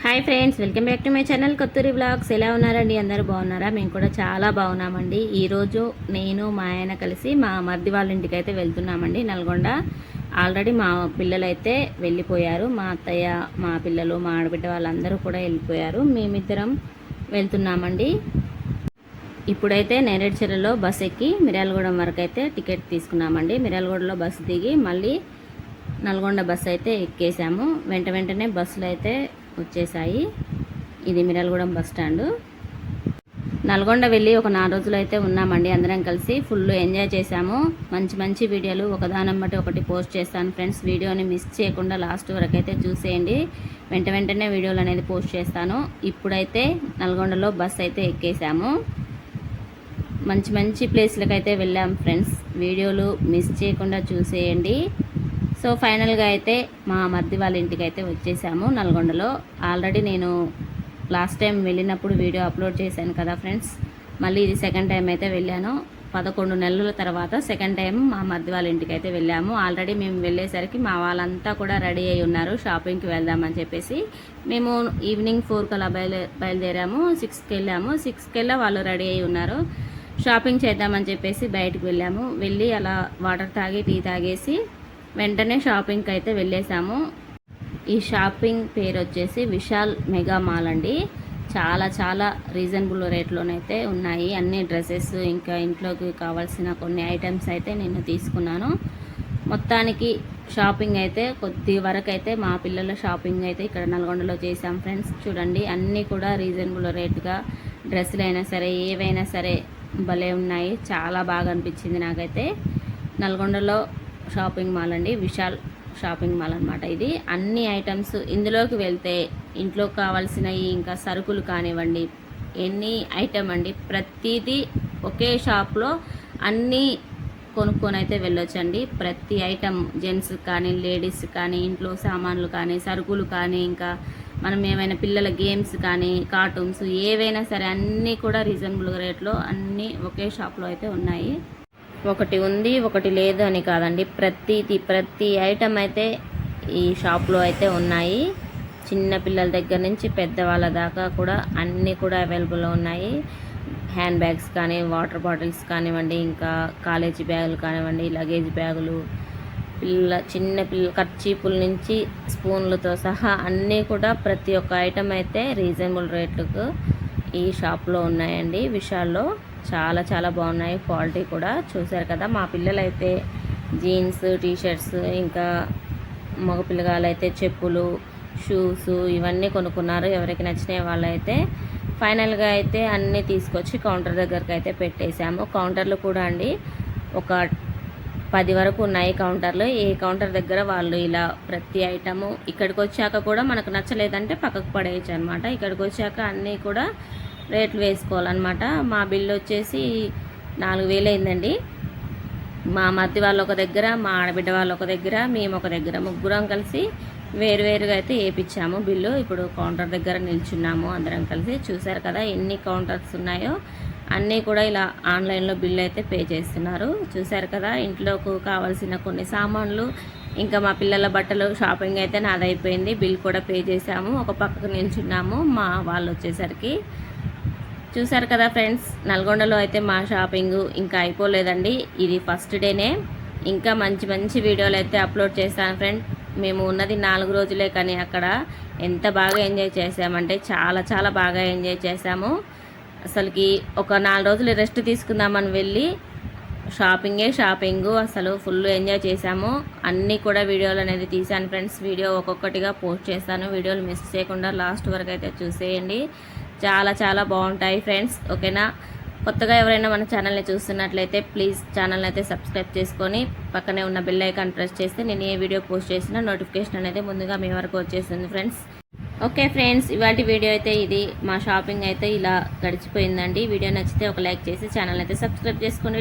Hi friends, welcome back to my channel Kotturi blogs. ఎలా ఉన్నారండి? అందరూ బాగున్నారా? మేము కూడా చాలా బాగున్నామండి. ఈరోజు నేను మా ఆయన కలిసి మా మరిది వాళ్ళ ఇంటికి అయితే వెళ్తున్నామండి, నల్గొండ. ఆల్రెడీ మా పిల్లలు అయితే వెళ్ళిపోయారు. మా అత్తయ్య, మా పిల్లలు, మా ఆడబిడ్డ వాళ్ళందరూ కూడా వెళ్ళిపోయారు. మేమిద్దరం వెళ్తున్నామండి. ఇప్పుడైతే నేరేడ్చర్లలో బస్ ఎక్కి మిర్యాలగూడెం వరకు అయితే టికెట్ తీసుకున్నామండి. మిర్యాలగూడలో బస్సు దిగి మళ్ళీ నల్గొండ బస్సు అయితే ఎక్కేసాము. వెంటనే బస్సులు అయితే వచ్చేసాయి. ఇది మిర్యాలగూడెం బస్ స్టాండు. నల్గొండ వెళ్ళి ఒక 4 రోజులు అయితే ఉన్నామండి. అందరం కలిసి ఫుల్ ఎంజాయ్ చేశాము. మంచి వీడియోలు ఒకదానం బట్టి ఒకటి పోస్ట్ చేస్తాను ఫ్రెండ్స్. వీడియోని మిస్ చేయకుండా లాస్ట్ వరకు అయితే చూసేయండి. వెంటనే వీడియోలు అనేది పోస్ట్ చేస్తాను. ఇప్పుడైతే నల్గొండలో బస్ అయితే ఎక్కేసాము. మంచి ప్లేస్లకు అయితే వెళ్ళాము ఫ్రెండ్స్. వీడియోలు మిస్ చేయకుండా చూసేయండి. సో ఫైనల్గా అయితే మా మరిది వాళ్ళ ఇంటికి అయితే వచ్చేసాము నల్గొండలో. ఆల్రెడీ నేను లాస్ట్ టైం వెళ్ళినప్పుడు వీడియో అప్లోడ్ చేశాను కదా ఫ్రెండ్స్. మళ్ళీ ఇది సెకండ్ టైం అయితే వెళ్ళాను. 11 నెలల తర్వాత సెకండ్ టైం మా మరిది వాళ్ళ ఇంటికి అయితే వెళ్ళాము. ఆల్రెడీ మేము వెళ్ళేసరికి మా వాళ్ళంతా కూడా రెడీ అయి ఉన్నారు, షాపింగ్కి వెళ్దామని చెప్పేసి. మేము ఈవినింగ్ 4 కలా బయలుదేరాము. 6కి వెళ్ళాము. 6కి వాళ్ళు రెడీ అయి ఉన్నారు. షాపింగ్ చేద్దామని చెప్పేసి బయటకు వెళ్ళాము. వెళ్ళి అలా వాటర్ తాగి టీ తాగేసి వెంటనే షాపింగ్కి అయితే వెళ్ళేసాము. ఈ షాపింగ్ పేరు వచ్చేసి విశాల్ మెగా మాల్ అండి. చాలా రీజనబుల్ రేట్లోనైతే ఉన్నాయి. అన్ని డ్రెస్సెస్, ఇంకా ఇంట్లోకి కావాల్సిన కొన్ని ఐటమ్స్ అయితే నేను తీసుకున్నాను. మొత్తానికి షాపింగ్ అయితే కొద్ది వరకు అయితే మా పిల్లల షాపింగ్ అయితే ఇక్కడ నల్గొండలో చేసాం ఫ్రెండ్స్. చూడండి, అన్నీ కూడా రీజనబుల్ రేటుగా డ్రెస్సులు అయినా సరే, ఏవైనా సరే భలే ఉన్నాయి. చాలా బాగా అనిపించింది నాకైతే. నల్గొండలో షాపింగ్ మాల్ అండి, విశాల్ షాపింగ్ మాల్ అనమాట ఇది. అన్ని ఐటమ్స్ ఇందులోకి వెళ్తే ఇంట్లో కావాల్సినవి, ఇంకా సరుకులు కానివ్వండి, ఎన్ని ఐటమ్ అండి, ప్రతిదీ ఒకే షాప్లో అన్నీ కొనుక్కొని అయితే వెళ్ళొచ్చండి. ప్రతి ఐటమ్, జెంట్స్ కానీ, లేడీస్ కానీ, ఇంట్లో సామాన్లు కానీ, సరుకులు కానీ, ఇంకా మనం ఏమైనా పిల్లల గేమ్స్ కానీ, కార్టూన్స్ ఏవైనా సరే అన్నీ కూడా రీజనబుల్ రేట్లో అన్నీ ఒకే షాప్లో అయితే ఉన్నాయి. ఒకటి ఉంది ఒకటి లేదు అని కాదండి, ప్రతి ఐటమ్ అయితే ఈ షాప్లో అయితే ఉన్నాయి. చిన్న పిల్లల దగ్గర నుంచి పెద్దవాళ్ళ దాకా కూడా అన్నీ కూడా అవైలబుల్లో ఉన్నాయి. హ్యాండ్ బ్యాగ్స్ కానీ, వాటర్ బాటిల్స్ కానివ్వండి, ఇంకా కాలేజీ బ్యాగులు కానివ్వండి, లగేజ్ బ్యాగులు, చిన్న పిల్లల కర్చీపుల నుంచి స్పూన్లతో సహా అన్నీ కూడా ప్రతి ఒక్క ఐటమ్ అయితే రీజనబుల్ రేట్లకు ఈ షాప్లో ఉన్నాయండి. విశాల్లో చాలా బాగున్నాయి. క్వాలిటీ కూడా చూసారు కదా. మా పిల్లలు అయితే జీన్స్, టీషర్ట్స్, ఇంకా మగ పిల్లగాళ్ళు అయితే చెప్పులు, షూస్ ఇవన్నీ కొనుక్కున్నారు. ఎవరికి నచ్చినాయి వాళ్ళైతే ఫైనల్గా అయితే అన్నీ తీసుకొచ్చి కౌంటర్ దగ్గరకు అయితే పెట్టేశాము. కౌంటర్లు కూడా అండి ఒక 10 వరకు ఉన్నాయి కౌంటర్లు. ఏ కౌంటర్ దగ్గర వాళ్ళు ఇలా ప్రతి ఐటము ఇక్కడికి వచ్చాక కూడా మనకు నచ్చలేదంటే పక్కకు పడేయచ్చు అనమాట. ఇక్కడికి వచ్చాక అన్నీ కూడా రేట్లు వేసుకోవాలన్నమాట. మా బిల్లు వచ్చేసి 4000 అయిందండి. మా మరిది వాళ్ళు ఒక దగ్గర, మా ఆడబిడ్డ వాళ్ళు ఒక దగ్గర, మేము ఒక దగ్గర, ముగ్గురం కలిసి వేరుగా అయితే వేయించాము బిల్లు. ఇప్పుడు కౌంటర్ దగ్గర నిల్చున్నాము అందరం కలిసి. చూసారు కదా ఎన్ని కౌంటర్స్ ఉన్నాయో. అన్నీ కూడా ఇలా ఆన్లైన్లో బిల్లు అయితే పే చేస్తున్నారు. చూసారు కదా, ఇంట్లోకి కావాల్సిన కొన్ని సామాన్లు, ఇంకా మా పిల్లల బట్టలు షాపింగ్ అయితే నాదైపోయింది. బిల్ కూడా పే చేసాము. ఒక పక్కకు నిల్చున్నాము మా వాళ్ళు వచ్చేసరికి. చూసారు కదా ఫ్రెండ్స్, నల్గొండలో అయితే మా షాపింగ్ ఇంకా అయిపోలేదండి. ఇది ఫస్ట్ డేనే. ఇంకా మంచి వీడియోలు అయితే అప్లోడ్ చేస్తాను ఫ్రెండ్. మేము ఉన్నది 4 రోజులే, కానీ అక్కడ ఎంత బాగా ఎంజాయ్ చేసామంటే చాలా బాగా ఎంజాయ్ చేసాము. అసలుకి ఒక 4 రోజులు రెస్ట్ తీసుకుందామని వెళ్ళి షాపింగ్ అసలు ఫుల్ ఎంజాయ్ చేసాము. అన్నీ కూడా వీడియోలు అనేది తీసాను ఫ్రెండ్స్. వీడియో ఒక్కొక్కటిగా పోస్ట్ చేస్తాను. వీడియోలు మిస్ చేయకుండా లాస్ట్ వరకు అయితే చూసేయండి. చాలా బాగుంటాయి ఫ్రెండ్స్. ఓకేనా? కొత్తగా ఎవరైనా మన ఛానల్ని చూస్తున్నట్లయితే ప్లీజ్ ఛానల్ని అయితే సబ్స్క్రైబ్ చేసుకొని పక్కనే ఉన్న బెల్ ఐకాన్ ప్రెస్ చేస్తే నేను ఏ వీడియో పోస్ట్ చేసినా నోటిఫికేషన్ అనేది ముందుగా మీ వరకు వచ్చేస్తుంది ఫ్రెండ్స్. ఓకే ఫ్రెండ్స్, ఇవాటి వీడియో అయితే ఇది. మా షాపింగ్ అయితే ఇలా గడిచిపోయిందండి. వీడియో నచ్చితే ఒక లైక్ చేసి ఛానల్ అయితే సబ్స్క్రైబ్ చేసుకోండి.